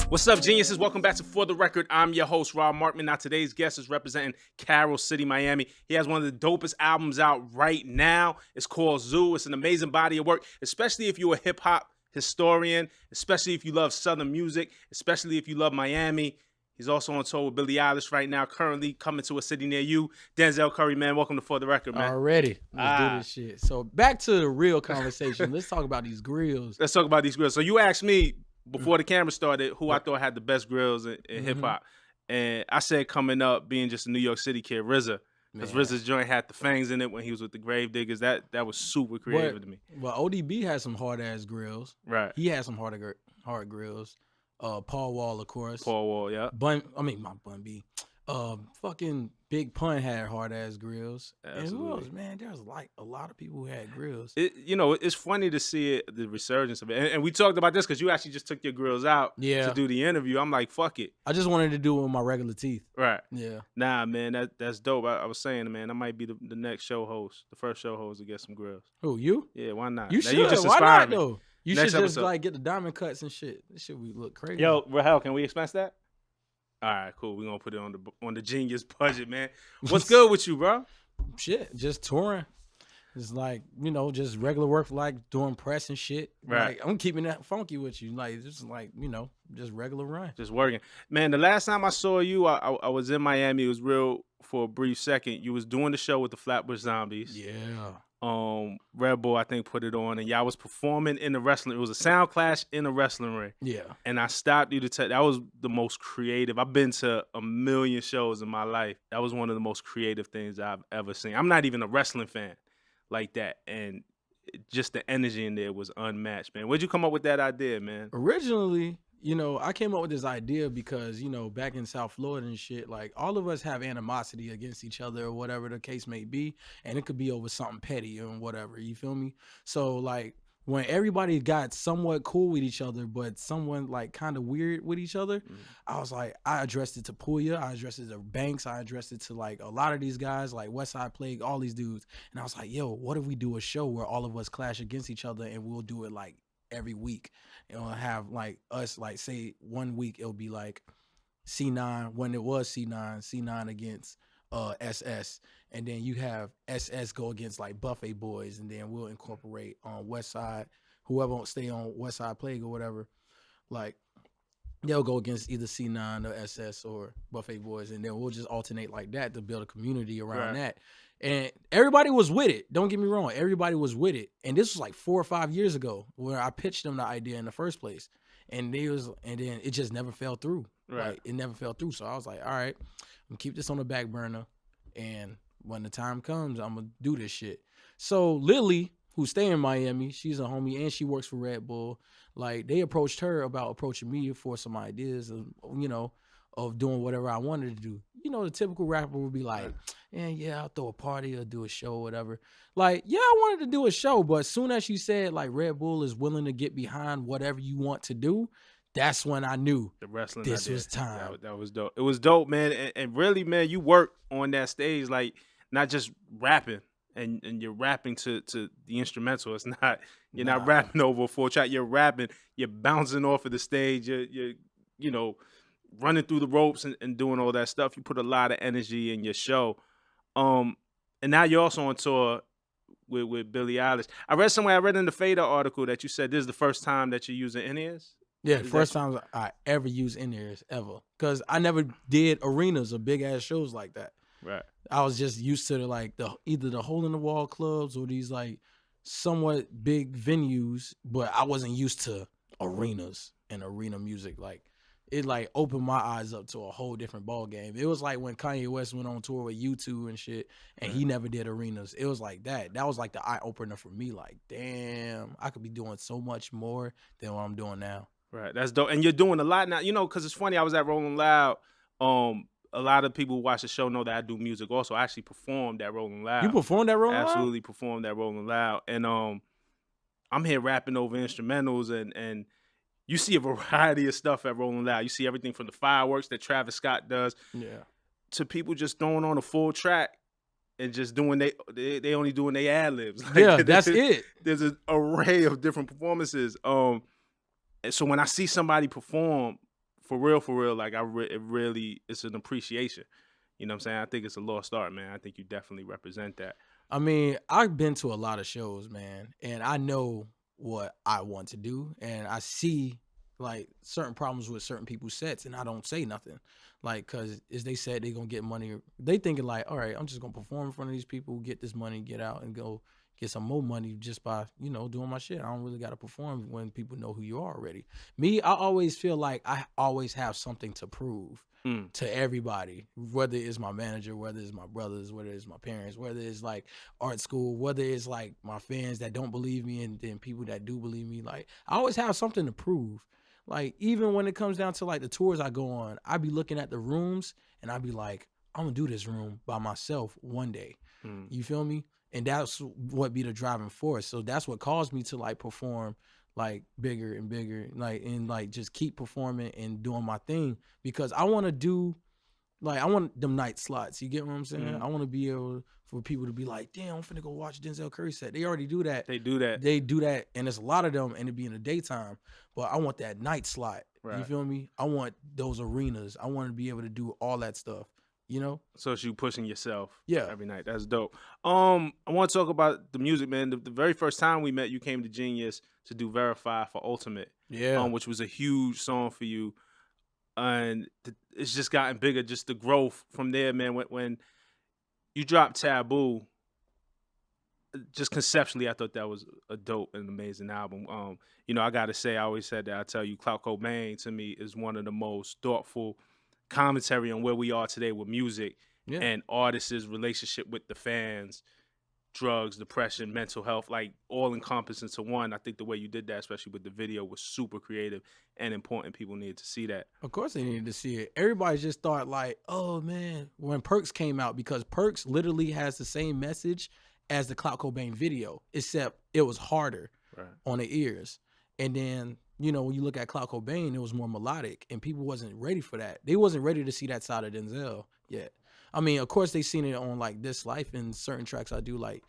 What's up, geniuses? Welcome back to For the Record. I'm your host, Rob Markman. Now, today's guest is representing Carroll City, Miami. He has one of the dopest albums out right now. It's called Zoo. It's an amazing body of work, especially if you're a hip-hop historian, especially if you love Southern music, especially if you love Miami. He's also on tour with Billie Eilish right now, currently coming to a city near you. Denzel Curry, man. Welcome to For the Record, man. Already. Let's do this shit. So back to the real conversation. Let's talk about these grills. Let's talk about these grills. So you asked me before the camera started who I thought had the best grills in hip-hop. And I said coming up, being just a New York City kid, RZA. Because RZA's joint had the fangs in it when he was with the Grave Diggers. That was super creative to me. Well, ODB had some hard-ass grills. Right. He had some hard grills. Paul Wall, of course. Paul Wall, yeah. Bun B. Fucking Big Pun had hard-ass grills. Absolutely. And who else, man? There's like a lot of people who had grills. It's funny to see it, the resurgence of it. And we talked about this because you actually just took your grills out to do the interview. I'm like, fuck it. I just wanted to do it with my regular teeth. Right. Yeah. Nah, man, that's dope. I was saying, man, I might be the next show host, the first show host to get some grills. Who, you? Yeah, why not? You now, should. You just why not, me. though? You Next should just episode. like get the diamond cuts and shit. This shit would look crazy. Yo, Rahel, can we expense that? All right, cool. We're gonna put it on the genius budget, man. What's good with you, bro? Shit, just touring. It's like, just regular work, like doing press and shit. Right. Like, I'm keeping that funky with you. Like, just like, just regular run. Just working. Man, the last time I saw you, I was in Miami. It was real for a brief second. You was doing the show with the Flatbush Zombies. Yeah. Red Bull, I think, put it on, and y'all was performing in the wrestling. It was a sound clash in the wrestling ring. Yeah. And I stopped you to tell. That was the most creative. I've been to a million shows in my life. That was one of the most creative things I've ever seen. I'm not even a wrestling fan like that, and just the energy in there was unmatched, man. Where'd you come up with that idea, man? Originally, I came up with this idea because, back in South Florida and shit, like all of us have animosity against each other or whatever the case may be. And it could be over something petty and whatever, you feel me? So like when everybody got somewhat cool with each other, but someone like kind of weird with each other, I was like, I addressed it to Puya, I addressed it to Banks, I addressed it to like a lot of these guys, like Westside Plague, all these dudes. And I was like, yo, what if we do a show where all of us clash against each other and we'll do it like every week? And we'll have like us, like say 1 week it'll be like C9 when it was C9 against SS, and then you have SS go against like Buffet Boys, and then we'll incorporate on Westside, whoever won't stay on Westside Plague or whatever, like they'll go against either C9 or SS or Buffet Boys, and then we'll just alternate like that to build a community around that. And everybody was with it. Don't get me wrong. Everybody was with it. And this was like 4 or 5 years ago where I pitched them the idea in the first place. And then it just never fell through. Right. Like it never fell through. So I was like, all right, I'm gonna keep this on the back burner. And when the time comes, I'm gonna do this shit. So Lily, who stay in Miami, she's a homie and she works for Red Bull. Like they approached her about approaching me for some ideas of, of doing whatever I wanted to do. The typical rapper would be like, yeah, I'll throw a party or do a show or whatever. Like, yeah, I wanted to do a show, but as soon as she said like Red Bull is willing to get behind whatever you want to do, that's when I knew the wrestling this idea. was time. That was dope. It was dope, man. And really, man, you work on that stage, like not just rapping. And you're rapping to the instrumental. It's not you're not rapping over a 4-track. You're rapping. You're bouncing off of the stage. You're running through the ropes and doing all that stuff. You put a lot of energy in your show. And now you're also on tour with Billie Eilish. I read in the Fader article that you said this is the first time that you're using in-ears. Yeah, first time I ever used in-ears ever. Because I never did arenas or big-ass shows like that. Right. I was just used to either the hole-in-the-wall clubs or these like somewhat big venues, but I wasn't used to arenas and arena music. Like it like opened my eyes up to a whole different ball game. It was like when Kanye West went on tour with U2 and shit, and he never did arenas. It was like that. That was like the eye opener for me. Like, damn, I could be doing so much more than what I'm doing now. Right, that's dope. And you're doing a lot now, because it's funny. I was at Rolling Loud. A lot of people who watch the show know that I do music also. I actually performed at Rolling Loud. You performed at Rolling Loud? Absolutely performed at Rolling Loud. And I'm here rapping over instrumentals, and you see a variety of stuff at Rolling Loud. You see everything from the fireworks that Travis Scott does to people just throwing on a full track and just doing they only doing their ad-libs. Like, that's it. There's an array of different performances. And so when I see somebody perform for real, like it really, it's an appreciation. You know what I'm saying? I think it's a lost art, man. I think you definitely represent that. I mean, I've been to a lot of shows, man, and I know what I want to do, and I see like certain problems with certain people's sets, and I don't say nothing, like because as they said they gonna get money, they thinking like, all right, I'm just gonna perform in front of these people, get this money, get out, and go get some more money just by doing my shit. I don't really gotta perform when people know who you are already. Me, I always feel like I always have something to prove Mm. to everybody, whether it's my manager, whether it's my brothers, whether it's my parents, whether it's like art school, whether it's like my fans that don't believe me and then people that do believe me. Like I always have something to prove. Like even when it comes down to like the tours I go on, I be looking at the rooms and I be like, I'm gonna do this room by myself one day. Mm. You feel me? And that's what be the driving force. So that's what caused me to like perform like bigger and bigger, like and like just keep performing and doing my thing because I want to do like I want them night slots. You get what I'm saying? I want to be able for people to be like, damn, I'm finna go watch Denzel Curry set. They already do that. They do that. They do that, and there's a lot of them, and it be in the daytime. But I want that night slot. Right. You feel me? I want those arenas. I want to be able to do all that stuff. You know? So it's you pushing yourself Yeah. every night. That's dope. I want to talk about the music, man. The very first time we met, you came to Genius to do Verify for Ultimate. Yeah. Which was a huge song for you. And it's just gotten bigger, just the growth from there, man. When you dropped Taboo, just conceptually, I thought that was a dope and amazing album. I gotta say, I always said that. I tell you, Clout Cobain to me is one of the most thoughtful commentary on where we are today with music and artists' relationship with the fans, drugs, depression, mental health, like all encompassing to one. I think the way you did that, especially with the video, was super creative and important. People needed to see that. Of course they needed to see it. Everybody just thought like, oh man, when Perks came out, because Perks literally has the same message as the Clout Cobain video, except it was harder on the ears. And then, when you look at Clout Cobain, it was more melodic, and people wasn't ready for that. They wasn't ready to see that side of Denzel yet. I mean, of course, they seen it on like This Life and certain tracks I do, like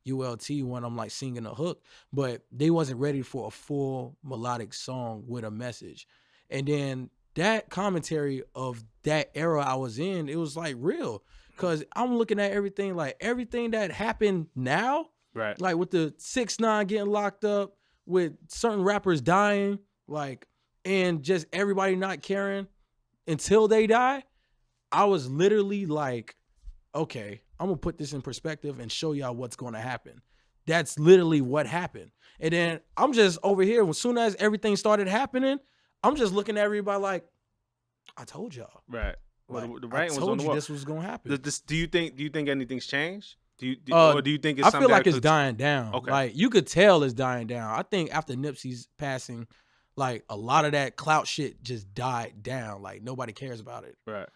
ULT when I'm like singing a hook, but they wasn't ready for a full melodic song with a message. And then that commentary of that era I was in, it was like real, because I'm looking at everything that happened now, right? Like with the 6ix9ine getting locked up, with certain rappers dying, like, and just everybody not caring until they die. I was literally like, okay, I'm gonna put this in perspective and show y'all what's gonna happen. That's literally what happened. And then I'm just over here, as soon as everything started happening, I'm just looking at everybody like, I told y'all. Right. Like, the writing I was told on the you wall. this was gonna happen. Do you think anything's changed? Or do you think it's I something feel like that it's dying down. Okay. Like you could tell it's dying down. I think after Nipsey's passing, like a lot of that clout shit just died down. Like nobody cares about it. Right.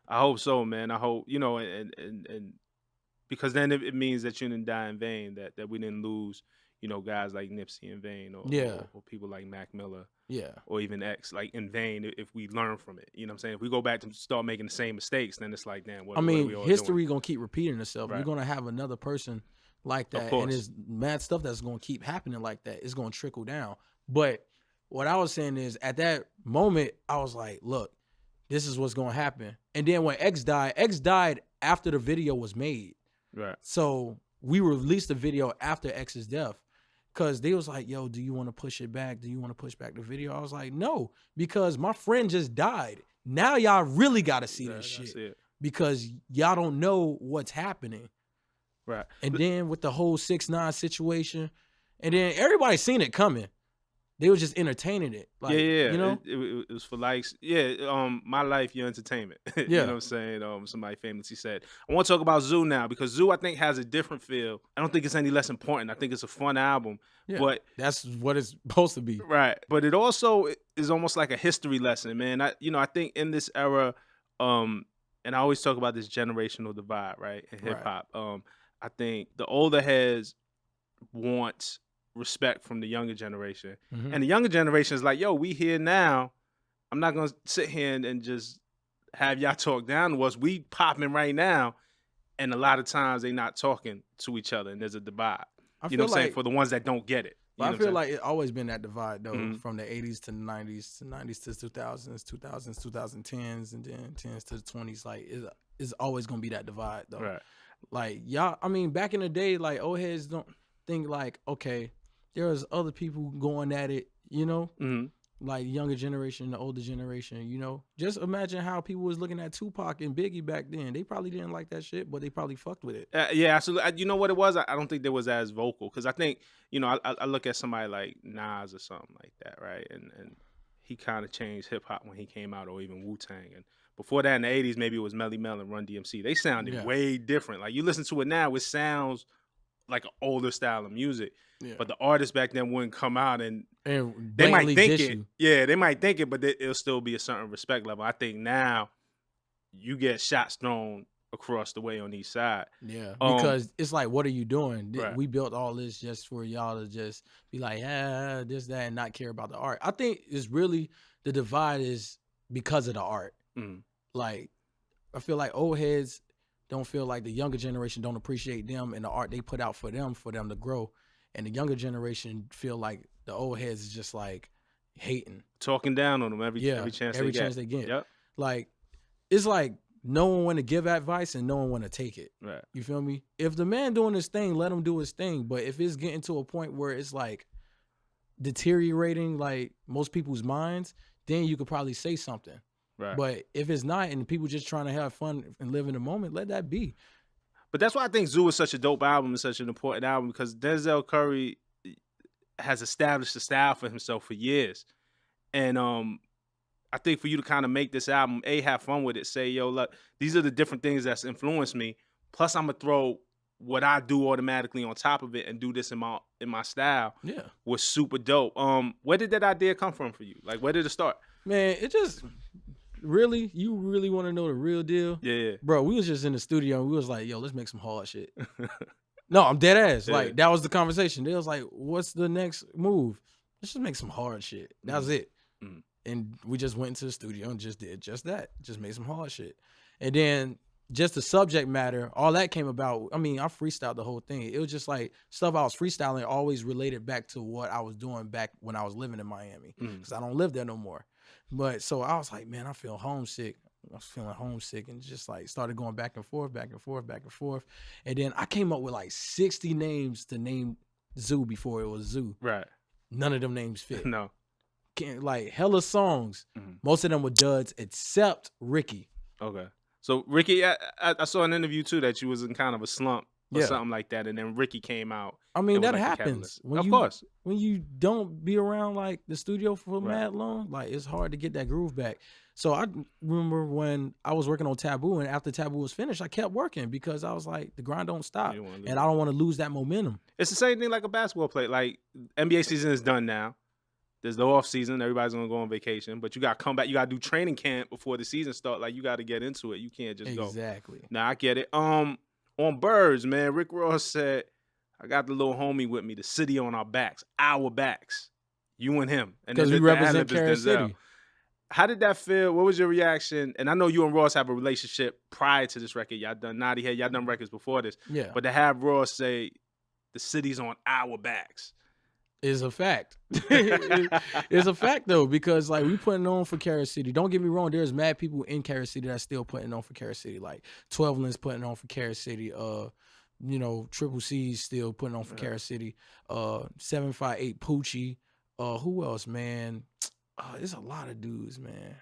I hope so, man. I hope, and because then it means that you didn't die in vain, that we didn't lose, guys like Nipsey in vain, or people like Mac Miller, or even X, like in vain, if we learn from it. You know what I'm saying? If we go back to start making the same mistakes, then it's like, damn, what are we all history doing? Gonna keep repeating itself. Right. You're gonna have another person like that, and there's mad stuff that's gonna keep happening like that. It's gonna trickle down. But what I was saying is, at that moment, I was like, look, this is what's gonna happen. And then when X died after the video was made. Right. So we released the video after X's death, because they was like, yo, do you want to push it back? Do you want to push back the video? I was like, no, because my friend just died. Now y'all really got to see this shit, because y'all don't know what's happening. Right. And then with the whole 6ix9ine situation, and then everybody seen it coming. They was just entertaining it. Like, It was for likes. My life, your entertainment. You know what I'm saying? Somebody famously said. I want to talk about Zoo now, because Zoo, I think, has a different feel. I don't think it's any less important. I think it's a fun album. Yeah, but that's what it's supposed to be. Right. But it also is almost like a history lesson, man. I think in this era, and I always talk about this generational divide, right, in hip hop. I think the older heads want respect from the younger generation, and the younger generation is like, yo, we here now. I'm not gonna sit here and just have y'all talk down to us. We popping right now, and a lot of times they not talking to each other, and there's a divide. You know what I'm saying? For the ones that don't get it. But know I what I'm feel saying? like it always been that divide though, Mhm. from the 80s to the 90s, to 90s to 2000s, 2000s, 2010s, and then 10s to the 20s. Like it's always gonna be that divide though. Right. Like y'all, I mean, back in the day, like old heads don't think like, okay, there was other people going at it, you know, Mhm. like younger generation, the older generation, you know. Just imagine how people was looking at Tupac and Biggie back then. They probably didn't like that shit, but they probably fucked with it. Yeah, absolutely. You know what it was? I don't think they was as vocal because I think I look at somebody like Nas or something like that, right? And he kind of changed hip hop when he came out, or even Wu Tang. And before that, in the '80s, maybe it was Melly Mel and Run DMC. They sounded Yeah, way different. Like you listen to it now, it sounds like an older style of music. yeah. But the artists back then wouldn't come out and And they might blatantly think diss it. you. Yeah, they might think it, but it'll still be a certain respect level. I think now you get shots thrown across the way on each side. Yeah, Um, because it's like, what are you doing? right. We built all this just for y'all to just be like, this, that, and not care about the art. I think it's really the divide is because of the art. Mhm. Like, I feel like old heads don't feel like the younger generation don't appreciate them and the art they put out for them to grow. And the younger generation feel like the old heads is just like hating. Talking down on them every Yeah, chance every they get. chance they get. Yep. Like, it's like no one want to give advice and no one want to take it. Right. You feel me? If the man doing his thing, let him do his thing. But if it's getting to a point where it's like deteriorating like most people's minds, then you could probably say something. Right. But if it's not, and people just trying to have fun and live in the moment, let that be. But that's why I think Zoo is such a dope album and such an important album because Denzel Curry has established a style for himself for years. And I think for you to kind of make this album, have fun with it, say, yo, look, these are the different things that's influenced me. Plus, I'm gonna throw what I do automatically on top of it and do this in my style. Yeah. Was super dope. Where did that idea come from for you? Like, where did it start? Man, it just really, you really want to know the real deal? Yeah. Bro, we was just in the studio and we was like, yo, let's make some hard shit. No, I'm dead ass. Yeah. Like, that was the conversation. They was like, what's the next move? Let's just make some hard shit. That was it. Mhm. And we just went into the studio and just did just that. Just made some hard shit. And then just the subject matter, all that came about. I mean, I freestyled the whole thing. It was just like stuff I was freestyling always related back to what I was doing back when I was living in Miami. Because I don't live there no more. But so I was like, man, I feel homesick. I was feeling homesick and just like started going back and forth, back and forth, back and forth. And then I came up with like 60 names to name Zoo before it was Zoo. Right. None of them names fit. No. Like hella songs. Most of them were duds except Ricky. Okay. So Ricky, I saw an interview too that you was in kind of a slump or something like that, and then Ricky came out. I mean, that like happens. Of course. When you don't be around like the studio for Right. mad long, like it's hard to get that groove back. So I remember when I was working on Taboo, and after Taboo was finished, I kept working because I was like, the grind don't stop, You wanna lose and I don't want to lose that momentum. It's the same thing like a basketball player. Like NBA season is done now. There's no off season. Everybody's gonna go on vacation, but you got to come back. You got to do training camp before the season start. Like you got to get into it. You can't just go. Exactly. Nah, I get it. On Birds, man, Rick Ross said, "I got the little homie with me. The city on our backs, you and him, and Because we the represent ad-lib is Carrot Denzel. City. How did that feel? What was your reaction? And I know you and Ross have a relationship prior to this record. Y'all done Naughty Head. Y'all done records before this. Yeah, But to have Ross say, the city's on our backs. is a fact. It's a fact though, because like we putting on for Carrot City. Don't get me wrong, there's mad people in Carrot City that's still putting on for Carrot City. Like 12 Lens putting on for Carrot City. Triple C's still putting on for Carrot City. 758 Poochie. Who else, man? There's a lot of dudes, man.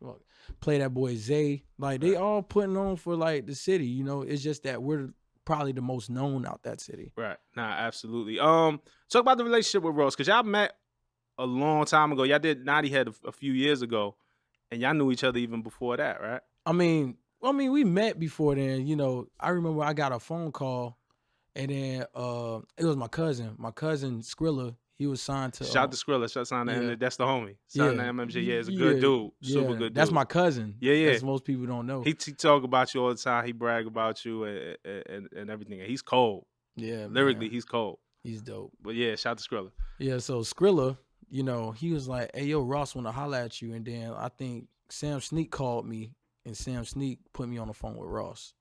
Look, Play That Boy Zay. Like they all putting on for like the city. You know, it's just that we're probably the most known out that city. Right. Nah, absolutely. Talk about the relationship with Ross, because y'all met a long time ago. Y'all did Naughty Head a few years ago, and y'all knew each other even before that, right? I mean, we met before then. You know, I remember I got a phone call, and then it was my cousin Skrilla. He was signed to. Shout to Skrilla. Shout signed to that's the homie. Signed to MMG. Yeah, he's a good dude. Super good dude. That's my cousin. Yeah. As most people don't know. He talk about you all the time. He brag about you and everything. And he's cold. Yeah, lyrically, man. he's cold. He's dope. But yeah, shout to Skrilla. Yeah, so Skrilla, you know, he was like, "Hey, yo, Ross want to holler at you," and then I think Sam Sneak called me, and Sam Sneak put me on the phone with Ross,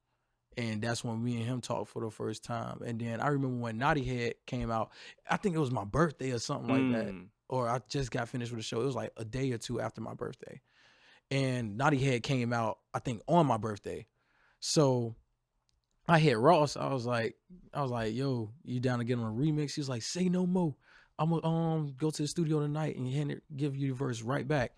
And that's when me and him talked for the first time. And then I remember when Naughty Head came out, I think it was my birthday or something like that. Or I just got finished with the show. It was like a day or two after my birthday. And Naughty Head came out, I think, on my birthday. So I hit Ross. I was like, yo, you down to get on a remix? He was like, say no more. I'm gonna go to the studio tonight and give you the verse right back.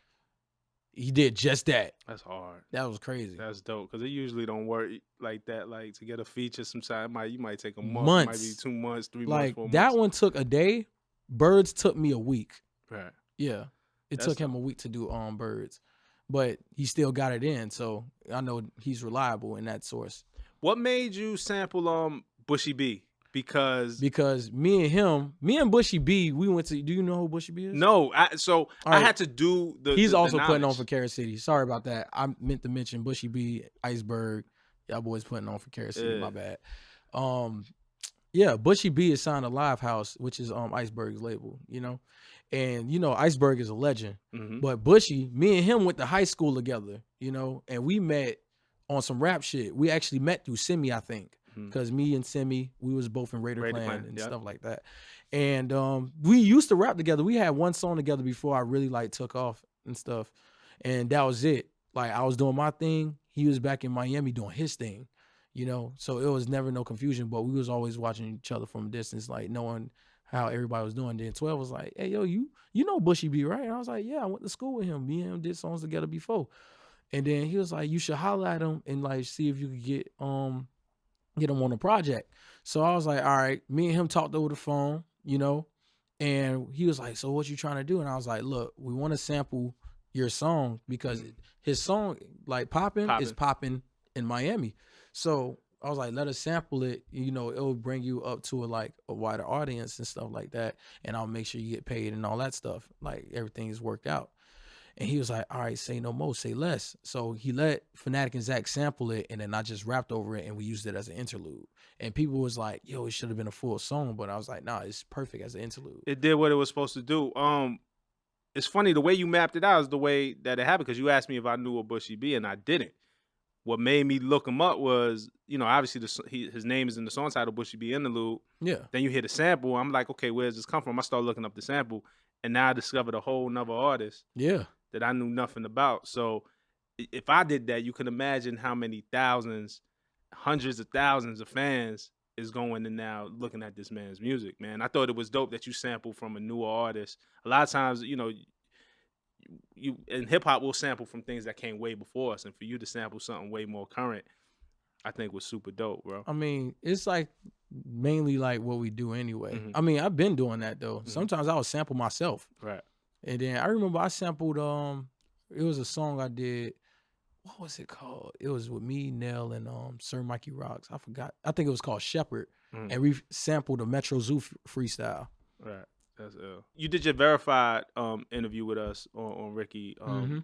He did just that. That's hard. That was crazy. That's dope because it usually don't work like that. Like to get a feature, sometimes you might take a month, might be 2 months, 3 months, like 4 months. That one took a day. Birds took me a week. Right. Yeah, it took him a week to do Birds, but he still got it in. So I know he's reliable in that source. What made you sample Bushy B? Because me and Bushy B, we went to. Do you know who Bushy B is? No, I had to do the. He's also the putting on for Carrot City. Sorry about that. I meant to mention Bushy B, Iceberg. Y'all boys putting on for Carrot City. My bad. Yeah, Bushy B is signed to Live House, which is Iceberg's label. You know, and you know Iceberg is a legend. Mm-hmm. But Bushy, me and him went to high school together. You know, and we met on some rap shit. We actually met through Simi, I think. Because me and Simi, we was both in Raider Clan and stuff like that. And we used to rap together. We had one song together before I really like took off and stuff. And that was it. Like I was doing my thing. He was back in Miami doing his thing, you know? So it was never no confusion, but we was always watching each other from a distance, like knowing how everybody was doing. Then 12 was like, hey, yo, you know Bushy B, right? And I was like, yeah, I went to school with him. Me and him did songs together before. And then he was like, you should holler at him and like see if you could get him on a project. So I was like, all right, me and him talked over the phone, you know, and he was like, so what you trying to do? And I was like, look, we want to sample your song because his song, like Poppin', is popping in Miami. So I was like, let us sample it. You know, it will bring you up to a wider audience and stuff like that. And I'll make sure you get paid and all that stuff. Like everything is worked out. And he was like, all right, say no more, say less. So he let Fanatic and Zach sample it, and then I just rapped over it, and we used it as an interlude. And people was like, yo, it should have been a full song. But I was like, nah, it's perfect as an interlude. It did what it was supposed to do. It's funny, the way you mapped it out is the way that it happened, because you asked me if I knew a Bushy B, and I didn't. What made me look him up was, you know, obviously his name is in the song title, Bushy B Interlude. Yeah. Then you hear the sample. I'm like, okay, where does this come from? I start looking up the sample, and now I discovered a whole nother artist. Yeah. That I knew nothing about. So if I did that, you can imagine how many thousands, hundreds of thousands of fans is going in now looking at this man's music, man. I thought it was dope that you sampled from a newer artist. A lot of times, you know, you in hip hop will sample from things that came way before us, and for you to sample something way more current, I think was super dope, bro. I mean, it's like mainly like what we do anyway. Mm-hmm. I mean, I've been doing that though. Mm-hmm. Sometimes I would sample myself. Right. And then I remember I sampled it was a song I did. What was it called? It was with me, Nell, and Sir Mikey Rocks. I forgot. I think it was called Shepherd. Mm. And we sampled a Metro Zoo freestyle. Right. That's ill. You did your verified interview with us on Ricky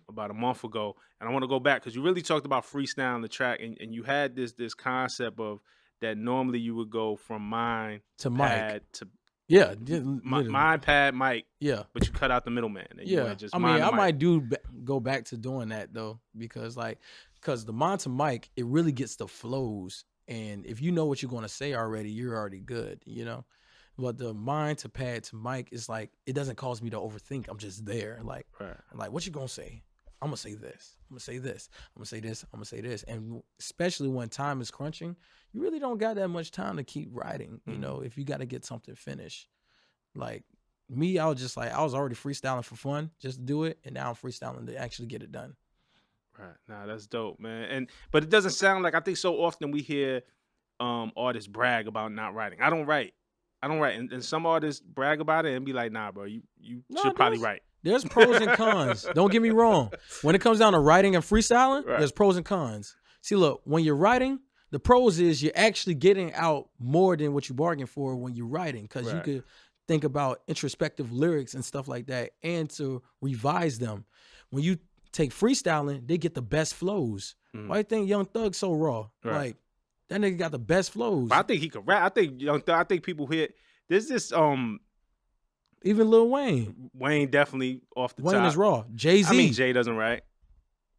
about a month ago. And I want to go back because you really talked about freestyling the track, and you had this concept of that normally you would go from mine to Mike to yeah, mind pad Mike. Yeah, but you cut out the middleman. Yeah, I mean, I might go back to doing that though, because the mind to Mike, it really gets the flows, and if you know what you're gonna say already, you're already good, you know. But the mind to pad to Mike is like, it doesn't cause me to overthink. I'm just there, like, I'm like, what you gonna say? I'm gonna say this. I'm gonna say this. I'm gonna say this. I'm gonna say this. And especially when time is crunching, you really don't got that much time to keep writing. You know, if you got to get something finished. Like me, I was already freestyling for fun, just to do it, and now I'm freestyling to actually get it done. Right. Nah, that's dope, man. But it doesn't sound like, I think so often we hear artists brag about not writing. I don't write. And some artists brag about it and be like, nah, bro, you should probably write. There's pros and cons. Don't get me wrong. When it comes down to writing and freestyling, there's pros and cons. See, look, when you're writing, the pros is you're actually getting out more than what you bargained for when you're writing, because you could think about introspective lyrics and stuff like that and to revise them. When you take freestyling, they get the best flows. Why do you think Young Thug's so raw? Like, that nigga got the best flows. But I think he could rap. I think Young Thug, I think people hit, there's this even Lil Wayne. Wayne definitely off the top. Wayne is raw. Jay-Z. I mean, Jay doesn't write.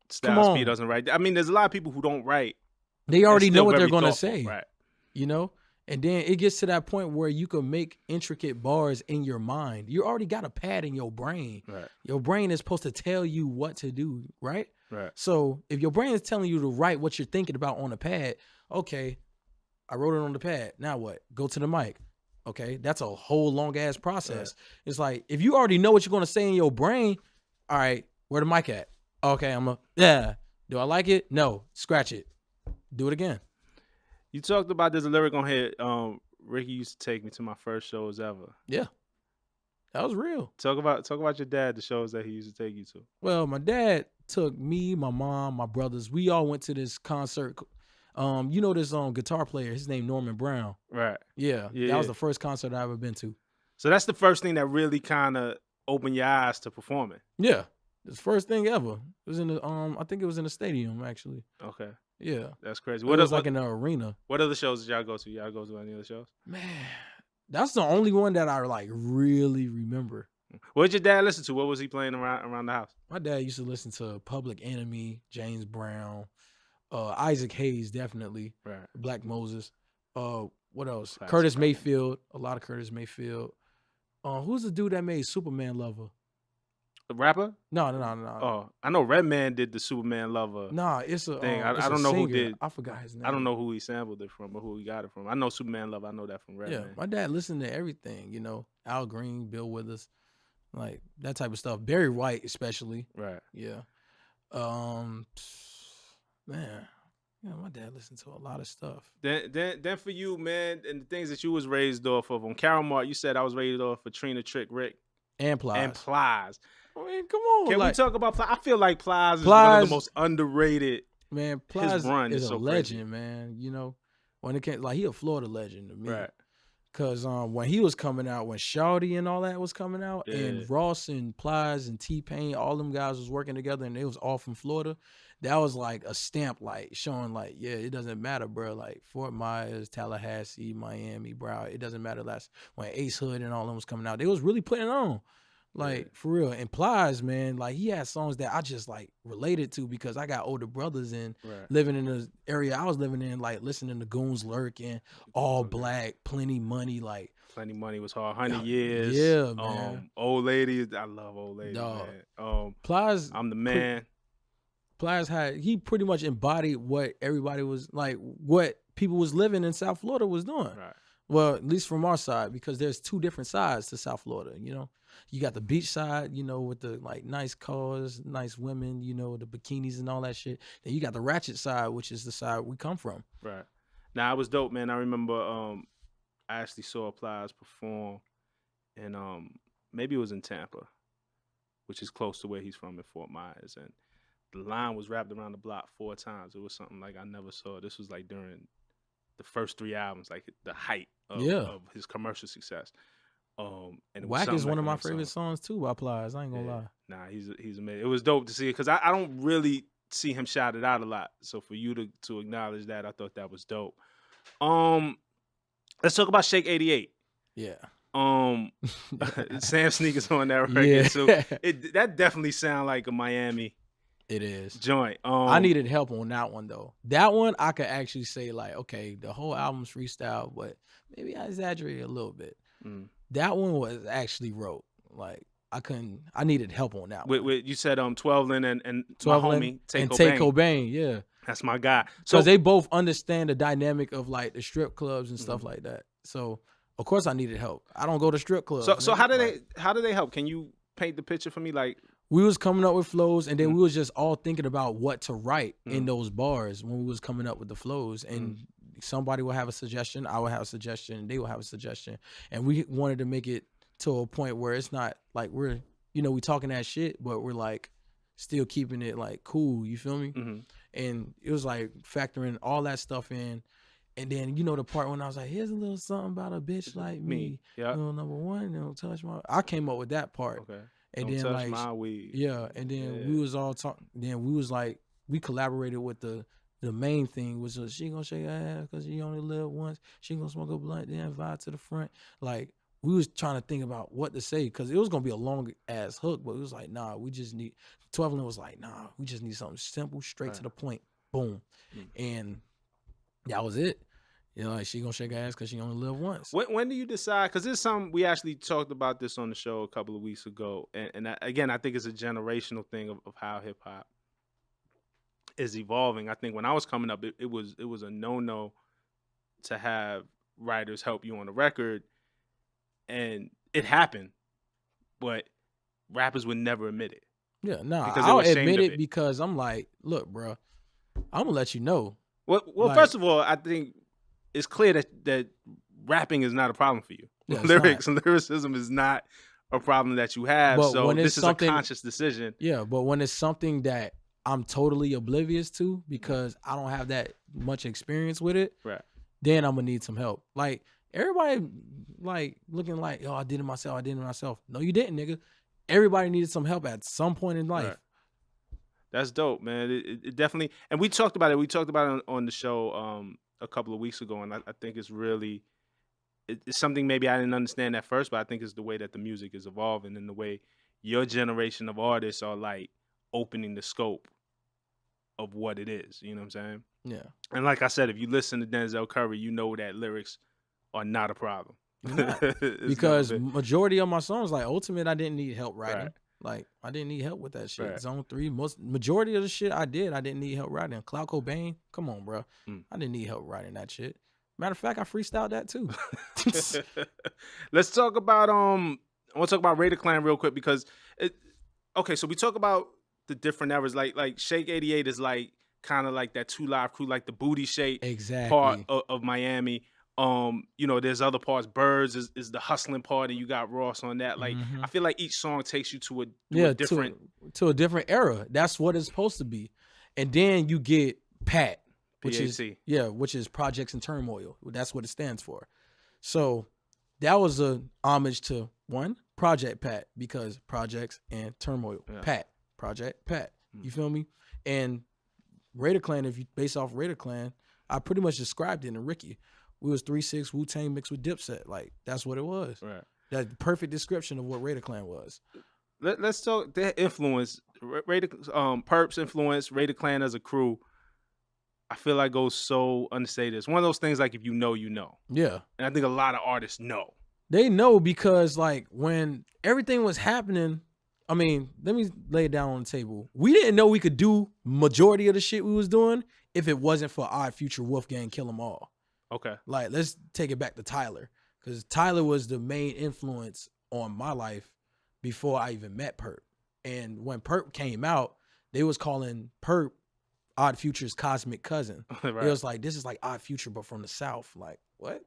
Styles P doesn't write. I mean, there's a lot of people who don't write They already know still what they're very gonna thoughtful, say, right? you know? And then it gets to that point where you can make intricate bars in your mind. You already got a pad in your brain. Right. Your brain is supposed to tell you what to do, right? Right. So if your brain is telling you to write what you're thinking about on a pad, okay, I wrote it on the pad. Now what? Go to the mic. Okay, that's a whole long ass process. Right. It's like if you already know what you're gonna say in your brain, all right, where the mic at? Okay, yeah. Do I like it? No. Scratch it. Do it again. You talked about there's a lyric on here. Ricky used to take me to my first shows ever. Yeah. That was real. Talk about your dad, the shows that he used to take you to. Well, my dad took me, my mom, my brothers. We all went to this concert. You know this guitar player, his name Norman Brown. Right. Yeah. Yeah. That was the first concert I ever been to. So that's the first thing that really kind of opened your eyes to performing. Yeah. It's the first thing ever. It was in the I think it was in the stadium actually. Okay. Yeah. That's crazy. It was like in the arena. What other shows did y'all go to? Y'all go to any other shows? Man, that's the only one that I like really remember. What did your dad listen to? What was he playing around the house? My dad used to listen to Public Enemy, James Brown, Isaac Hayes, definitely. Right. Black Moses. What else? Classic Curtis rock. Mayfield. A lot of Curtis Mayfield. Who's the dude that made Superman Lover? The rapper? No. Oh, I know Redman did the Superman Lover. Nah, it's a thing. it's I a don't know who singer. did. I forgot his name. I don't know who he sampled it from or who he got it from. I know Superman Love. I know that from Redman. Yeah, my dad listened to everything. You know, Al Green, Bill Withers, like that type of stuff. Barry White, especially. Right. Yeah. Man, yeah, my dad listened to a lot of stuff. Then for you, man, and the things that you was raised off of on Carol Mart, you said I was raised off of Trina, Trick, Rick, And Plies. and Plies. I mean, come on. Can like, we talk about Plies? I feel like Plies is one of the most underrated. Man, Plies run is is a so legend, man. You know, when it came, like he a Florida legend to me. Right. Cause when he was coming out, when Shawty and all that was coming out, Yeah. and Ross and Plies and T-Pain, all them guys was working together, and they was all from Florida. That was like a stamp, like showing, like, yeah, it doesn't matter, bro. Like Fort Myers, Tallahassee, Miami, Broward, it doesn't matter. That's when Ace Hood and all them was coming out. They was really putting it on, like for real. And Plies, man, like he had songs that I just like related to because I got older brothers and living in the area I was living in, like listening to Goons Lurking, All Black, Plenty Money, like. Plenty Money was hard. 100 Years. Yeah, man. Old Lady. I love Old Lady, man. Plies. I'm the Man. Plies he pretty much embodied what everybody was like, what people was living in South Florida was doing. Right. Well, at least from our side, because there's two different sides to South Florida, you know. You got the beach side, you know, with the like nice cars, nice women, you know, the bikinis and all that shit. Then you got the ratchet side, which is the side we come from. Right. Now, it was dope, man. I remember I actually saw Plies perform and maybe it was in Tampa, which is close to where he's from in Fort Myers. And the line was wrapped around the block 4 times. It was something like I never saw. This was like during the first 3 albums, like the height of his commercial success. And Whack is one of my favorite songs too by Plies. I ain't gonna lie. Nah, he's amazing. It was dope to see it because I don't really see him shout it out a lot. So for you to acknowledge that, I thought that was dope. Let's talk about Shake 88. Yeah. Sam Sneakers on that record. Yeah. So that definitely sound like a Miami. It is joint. I needed help on that one though. That one I could actually say like, okay, the whole album's freestyle, but maybe I exaggerated a little bit. That one was actually wrote. Like I needed help on that one. You said 12 Lin and 12 my Lin homie Tay and Cobain. Tay Cobain, yeah. That's my guy. So they both understand the dynamic of like the strip clubs and stuff like that. So of course I needed help. I don't go to strip clubs. So how do they help? Can you paint the picture for me? Like we was coming up with flows, and then we was just all thinking about what to write in those bars when we was coming up with the flows. And somebody will have a suggestion, I will have a suggestion, they will have a suggestion. And we wanted to make it to a point where it's not like we're, you know, we talking that shit, but we're like still keeping it like cool, you feel me? And it was like factoring all that stuff in. And then, you know, the part when I was like, here's a little something about a bitch like me. Yeah. You know, number one, you know, touch my... I came up with that part. Okay. And Don't then touch like my weed. Yeah, and then we was all talking. Then we was like, we collaborated with the main thing was she gonna shake her ass because she only live once. She gonna smoke a blunt, then vibe to the front. Like we was trying to think about what to say because it was gonna be a long ass hook, but it was like, nah, we just need. 12 Lin was like, nah, we just need something simple, straight to the point, boom. And That was it. You know, like she gonna shake her ass because she only live once. When do you decide? Because this is something we actually talked about this on the show a couple of weeks ago, and again, I think it's a generational thing of how hip hop is evolving. I think when I was coming up, it was a no to have writers help you on the record, and it happened, but rappers would never admit it. Yeah, no, because they I'll were ashamed admit of it it. because I'm like, look, bro, I'm gonna let you know. Well, Like, first of all, I think it's clear that rapping is not a problem for you. Yeah, it's not. Lyricism is not a problem that you have. But So when it's this is a something, conscious decision. yeah, but when it's something that I'm totally oblivious to because I don't have that much experience with it, Right. then I'm gonna need some help. Like everybody, like looking like, oh, I did it myself. No, you didn't, nigga. Everybody needed some help at some point in life. Right. That's dope, man. It definitely, and we talked about it. We talked about it on the show a couple of weeks ago, and I think it's really, it's something maybe I didn't understand at first, but I think it's the way that the music is evolving and the way your generation of artists are like opening the scope of what it is. You know what I'm saying? Yeah. And like I said, if you listen to Denzel Curry, you know that lyrics are not a problem. Because majority of my songs, like Ultimate, I didn't need help writing. Right. Like I didn't need help with that shit. Right. Zone 3, majority of the shit I didn't need help writing. Cloud Cobain, come on, bro. I didn't need help writing that shit. Matter of fact, I freestyled that too. Let's talk about I want to talk about Raider Clan real quick because so we talk about the different eras. Like Shake 88 is like kind of like that 2 Live Crew, like the booty shake part of Miami. You know, there's other parts. Birds is the hustling part, and you got Ross on that. Like, I feel like each song takes you to a different to a different era. That's what it's supposed to be. And then you get Pat, which is Projects and Turmoil. That's what it stands for. So that was a homage to one, Project Pat, because Projects and Turmoil. Yeah. Pat, Project Pat. You feel me? And Raider Clan, if you base off Raider Clan, I pretty much described it in Ricky. We was 3-6 Wu-Tang mixed with Dipset. Like, that's what it was. Right. That's the perfect description of what Raider Clan was. Let's talk their influence. Raider Perp's influence, Raider Clan as a crew, I feel like goes so understated. It's one of those things like if you know, you know. Yeah. And I think a lot of artists know. They know because like when everything was happening, I mean, let me lay it down on the table. We didn't know we could do majority of the shit we was doing if it wasn't for Odd Future, Wolfgang, Kill 'Em All. Okay. Like, let's take it back to Tyler. Because Tyler was the main influence on my life before I even met Perp. And when Perp came out, they was calling Perp Odd Future's cosmic cousin. Right. It was like, this is like Odd Future, but from the South. Like, what?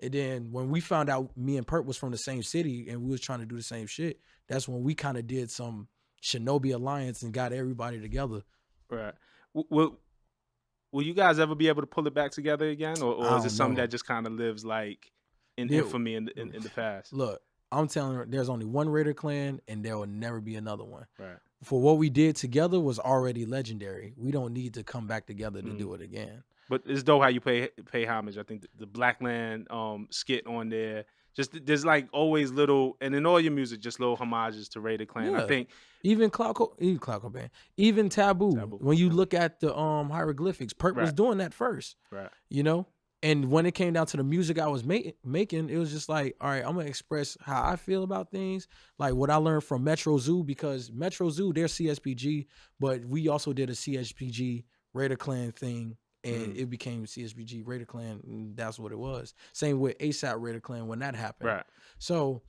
And then when we found out me and Perp was from the same city and we was trying to do the same shit, that's when we kind of did some Shinobi alliance and got everybody together. Right. Will you guys ever be able to pull it back together again? Or is it something that just kind of lives like in infamy in the past? Look, I'm telling you, there's only one Raider Clan and there will never be another one. Right. For what we did together was already legendary. We don't need to come back together to do it again. But it's dope how you pay homage. I think the Blackland skit on there, just there's like always little, and in all your music, just little homages to Raider Clan. Yeah. I think even Cloud Cobain, even Taboo. When you look at the hieroglyphics, Perk was doing that first. Right. You know, and when it came down to the music I was making, it was just like, all right, I'm gonna express how I feel about things, like what I learned from Metro Zoo, because Metro Zoo, they're CSPG, but we also did a CSPG Raider Clan thing. And it became CSBG Raider Clan, and that's what it was. Same with ASAP Raider Clan when that happened. Right. So,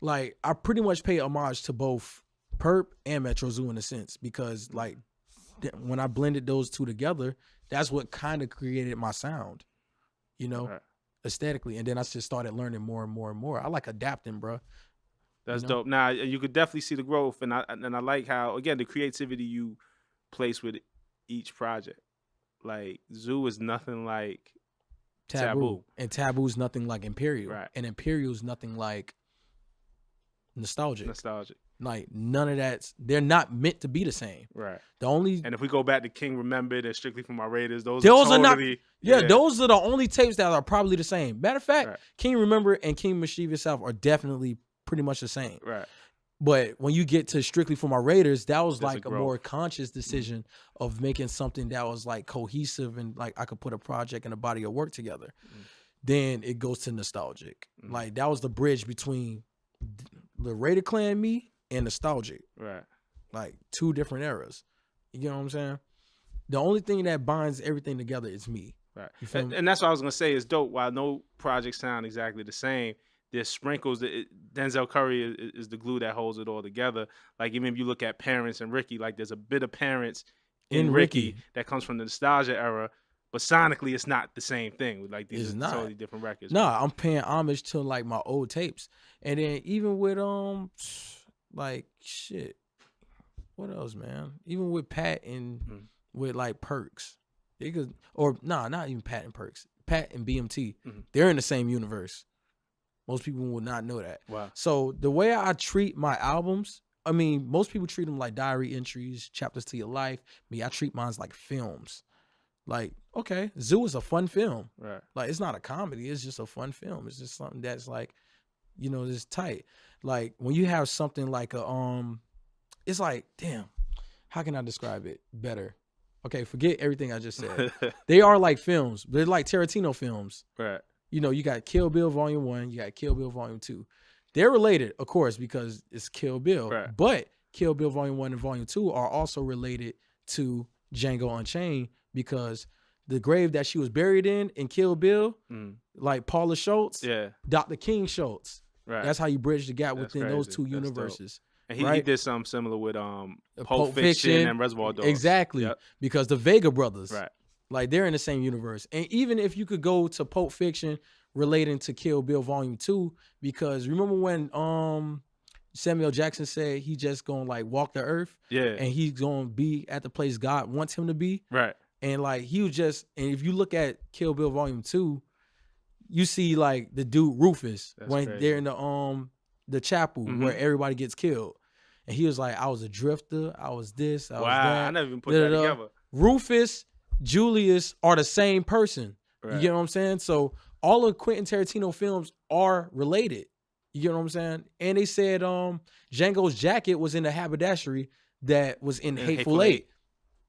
like, I pretty much pay homage to both Perp and Metro Zoo in a sense, because, like, when I blended those two together, that's what kind of created my sound, you know, aesthetically. And then I just started learning more and more and more. I like adapting, bro. That's dope. Now, you could definitely see the growth, and I like how, again, the creativity you place with each project. Like, Zoo is nothing like Taboo. And Taboo's nothing like Imperial. Right. And Imperial's nothing like Nostalgic. Like, none of that's, they're not meant to be the same. Right. And if we go back to King Remembered and Strictly for My Raiders, those are totally, those are the only tapes that are probably the same. Matter of fact, King Remembered and King Mischievous South are definitely pretty much the same. Right. But when you get to Strictly for My Raiders, that was There's a like a more growth. conscious decision of making something that was like cohesive and like I could put a project and a body of work together. Mm. Then it goes to nostalgic. Mm. Like that was the bridge between the Raider Clan me and nostalgic. Right. Like two different eras. You know what I'm saying? The only thing that binds everything together is me. Right. You feel me? And that's what I was gonna say is dope. While no projects sound exactly the same, there's sprinkles. Denzel Curry is the glue that holds it all together. Like even if you look at Parents and Ricky, like there's a bit of Parents in Ricky that comes from the nostalgia era, but sonically it's not the same thing. Like these It's are not. totally different records. Nah, I'm paying homage to like my old tapes. And then even with like shit. What else, man? Even with Pat and with like Perks. They could, or nah, not even Pat and Perks. Pat and BMT. They're in the same universe. Most people would not know that. Wow. So the way I treat my albums, I mean, most people treat them like diary entries, chapters to your life. Me, I treat mine like films. Like, okay, Zoo is a fun film. Right. Like, it's not a comedy. It's just a fun film. It's just something that's like, you know, it's tight. Like when you have something like a it's like, damn, how can I describe it better? Okay, forget everything I just said. They are like films. They're like Tarantino films. Right. You know, you got Kill Bill Volume 1, you got Kill Bill Volume 2. They're related, of course, because it's Kill Bill. Right. But Kill Bill Volume 1 and Volume 2 are also related to Django Unchained because the grave that she was buried in Kill Bill, like Paula Schultz, Dr. King Schultz. Right. That's how you bridge the gap within those two universes. And he did something similar with Pulp Fiction Fiction and Reservoir Dogs. Exactly. Yep. Because the Vega brothers, right, like they're in the same universe. And even if you could go to Pulp Fiction relating to Kill Bill Volume 2, because remember when Samuel Jackson said he just gonna like walk the earth, and he's gonna be at the place God wants him to be, right? And like he was just, and if you look at Kill Bill Volume 2, you see like the dude Rufus when they're in the chapel where everybody gets killed. And he was like, I was a drifter, I was this, I was that. I never even put that together. Rufus, Julius are the same person. Right. You get what I'm saying? So all of Quentin Tarantino films are related. You get what I'm saying? And they said Django's jacket was in the haberdashery that was in Hateful Eight.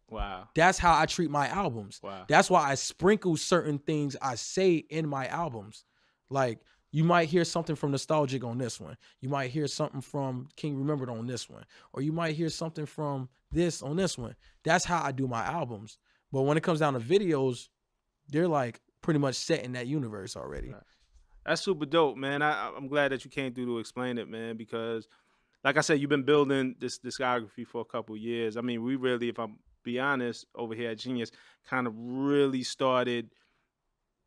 Wow. That's how I treat my albums. Wow. That's why I sprinkle certain things I say in my albums. Like, you might hear something from Nostalgic on this one. You might hear something from King Remembered on this one. Or you might hear something from this on this one. That's how I do my albums. But when it comes down to videos, they're like pretty much set in that universe already. Right. That's super dope, man. I'm glad that you came through to explain it, man, because like I said, you've been building this discography for a couple years. I mean, we really, if I'm be honest, over here at Genius, kind of really started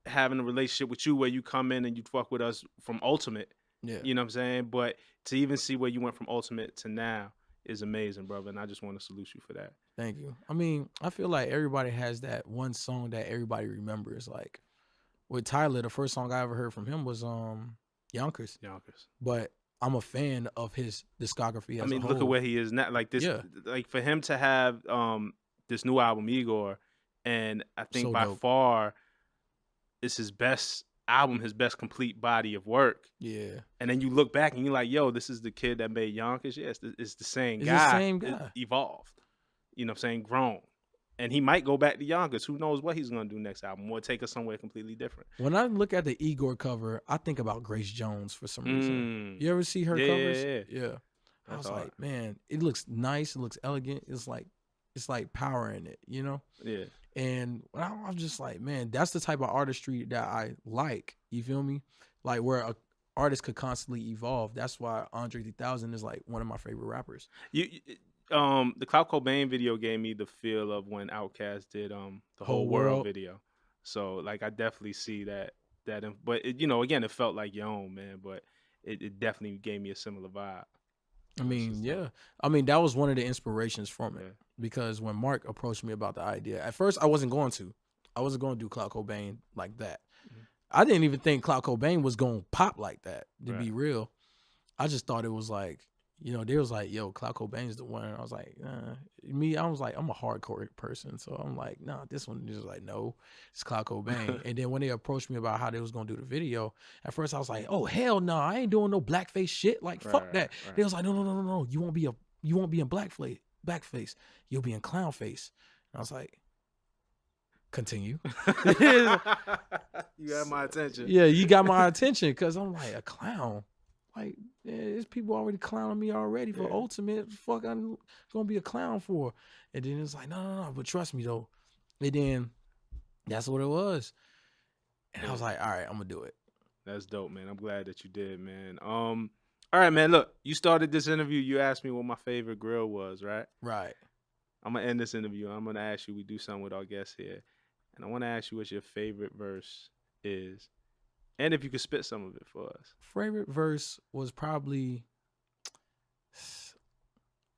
having a relationship with you where you come in and you fuck with us from Ultimate. Yeah. You know what I'm saying? But to even see where you went from Ultimate to now is amazing, brother. And I just want to salute you for that. Thank you. I mean, I feel like everybody has that one song that everybody remembers. Like with Tyler, the first song I ever heard from him was Yonkers. But I'm a fan of his discography as a whole. Look at where he is now. Like this, like for him to have this new album, Igor, and I think by far it's his best album, his best complete body of work. Yeah. And then you look back and you're like, yo, this is the kid that made Yonkers. Yes, it's the same guy. It's the same guy. It evolved. You know what I'm saying? Grown. And he might go back to Yonkers. Who knows what he's going to do next album or take us somewhere completely different. When I look at the Igor cover, I think about Grace Jones for some reason. You ever see her covers? Yeah. I was like, man, it looks nice. It looks elegant. It's like power in it, you know? Yeah. And I'm just like, man, that's the type of artistry that I like. You feel me? Like where a artist could constantly evolve. That's why Andre 3000 is like one of my favorite rappers. The Clout Cobain video gave me the feel of when Outkast did the Whole World video. So like I definitely see that but it, you know, again, it felt like your own, man, but it definitely gave me a similar vibe. I mean, yeah. I mean, that was one of the inspirations from it because when Mark approached me about the idea, at first I wasn't going to do Clout Cobain like that. I didn't even think Clout Cobain was going to pop like that, to be real. I just thought it was like, you know, they was like, yo, Cloud Cobain's the one. And I was like, I was like, I'm a hardcore person. So I'm like, nah, this one is like, no, it's Cloud Cobain. And then when they approached me about how they was going to do the video, at first I was like, oh, hell no, I ain't doing no blackface shit. Like, fuck that. They was like, no. You won't be in blackface. You'll be in clown face. And I was like, continue. You got my attention. Yeah, you got my attention because I'm like, a clown. Like, there's people already clowning me already for Ultimate. Fuck, I'm gonna be a clown for. And then it's like, no. But trust me though. And then that's what it was. And I was like, all right, I'm gonna do it. That's dope, man. I'm glad that you did, man. All right, man. Look, you started this interview. You asked me what my favorite grill was, right? Right. I'm gonna end this interview. I'm gonna ask you. We do something with our guests here, and I want to ask you what your favorite verse is. And if you could spit some of it for us. Favorite verse was probably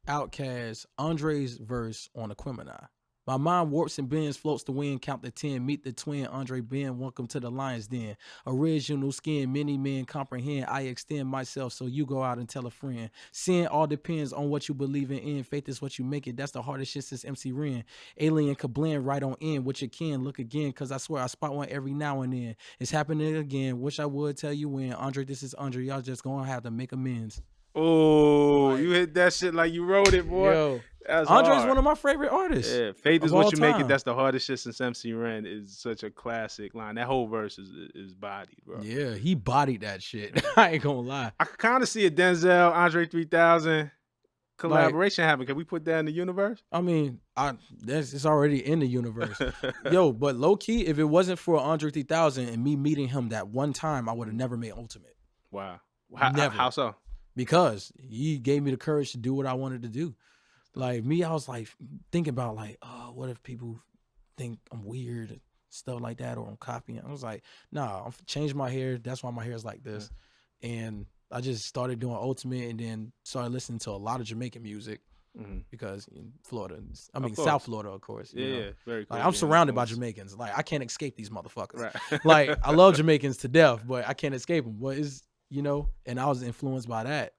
Outkast, Andre's verse on Aquemini. My mind warps and bends, floats the wind, count the 10, meet the twin, Andre Ben, welcome to the lion's den. Original skin, many men comprehend, I extend myself so you go out and tell a friend. Sin all depends on what you believe in, faith is what you make it, that's the hardest shit since MC Ren. Alien could blend right on in, what you can, look again, cause I swear I spot one every now and then. It's happening again, wish I would tell you when. Andre, this is Andre, y'all just gonna have to make amends. Oh, you hit that shit like you wrote it, boy. Yo, that's Andre's hard. one of my favorite artists. Yeah, faith is what you make it. Time. That's the hardest shit since MC Ren is such a classic line. That whole verse is bodied, bro. Yeah, he bodied that shit. I ain't gonna lie. I could kind of see a Denzel, Andre 3000 collaboration happen. Can we put that in the universe? I mean, it's already in the universe. Yo, but low key, if it wasn't for Andre 3000 and me meeting him that one time, I would have never made Ultimate. Wow. Never. How so? Because he gave me the courage to do what I wanted to do. Like me, I was like thinking about like, oh, what if people think I'm weird and stuff like that, or I'm copying? I was like, nah, I'm changed my hair. That's why my hair is like this. Yeah. And I just started doing Ultimate and then started listening to a lot of Jamaican music because in Florida, South Florida, of course. Yeah, very cool. Like, I'm surrounded by Jamaicans. Like I can't escape these motherfuckers. Right. Like I love Jamaicans to death, but I can't escape them. But it's, and I was influenced by that,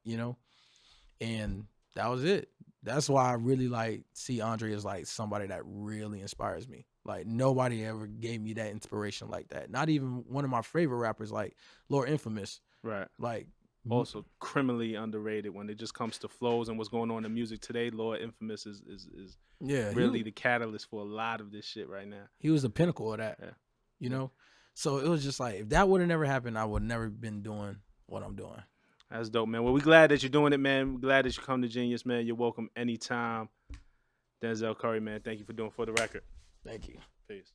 and that was it. That's why I really like see Andre as like somebody that really inspires me. Like nobody ever gave me that inspiration like that. Not even one of my favorite rappers, like Lord Infamous. Right. Like also criminally underrated when it just comes to flows and what's going on in music today. Lord Infamous is really the catalyst for a lot of this shit right now. He was the pinnacle of that. Yeah. So it was just like, if that would have never happened, I would never been doing what I'm doing. That's dope, man. Well, we're glad that you're doing it, man. We're glad that you come to Genius, man. You're welcome anytime. Denzel Curry, man. Thank you for doing For the Record. Thank you. Peace.